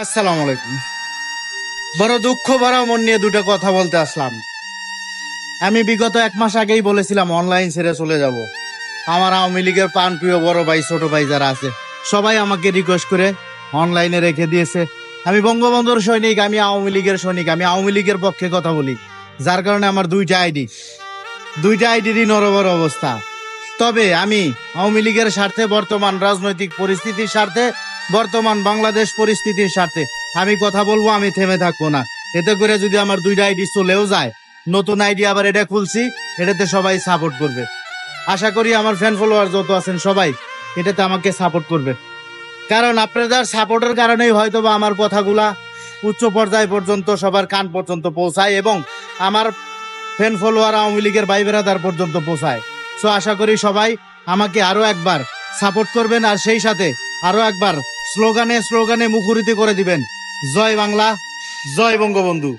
আসসালামু আলাইকুম। বড় দুঃখ ভরা মন নিয়ে দুটো কথা বলতে আসলাম। আমি বিগত 1 মাস আগেই বলেছিলাম অনলাইন ছেড়ে চলে যাব। আমার আওয়ামী লীগের প্রিয় বড় ভাই ছোট ভাই যারা আছে সবাই আমাকে রিকোয়েস্ট করে অনলাইনে রেখে দিয়েছে। আমি বঙ্গবন্ধুর সৈনিক, আমি আওয়ামী লীগের সৈনিক, আমি আওয়ামী লীগের পক্ষে কথা বলি, যার কারণে আমার দুইটা আইডিরই নড়বড় অবস্থা। তবে আমি আওয়ামী লীগের স্বার্থে, বর্তমান রাজনৈতিক পরিস্থিতির স্বার্থে, বর্তমান বাংলাদেশ পরিস্থিতির স্বার্থে আমি কথা বলবো, আমি থেমে থাকবো না। এতে করে যদি আমার দুইটা আইডি চলেও যায়, নতুন আইডি আবার এটা খুলছি, এটাতে সবাই সাপোর্ট করবে। আশা করি আমার ফ্যান ফলোয়ার যত আছেন সবাই এটাতে আমাকে সাপোর্ট করবে, কারণ আপনাদের সাপোর্টের কারণেই হয়তোবা আমার কথাগুলা উচ্চ পর্যায় পর্যন্ত, সবার কান পর্যন্ত পৌঁছায় এবং আমার ফ্যান ফলোয়ার আওয়ামী লীগের ভাই বেরাদার পর্যন্ত পৌঁছায়। সো আশা করি সবাই আমাকে আরো একবার সাপোর্ট করবেন, আর সেই সাথে আরো একবার স্লোগানে স্লোগানে মুখরিত করে দিবেন, জয় বাংলা, জয় বঙ্গবন্ধু।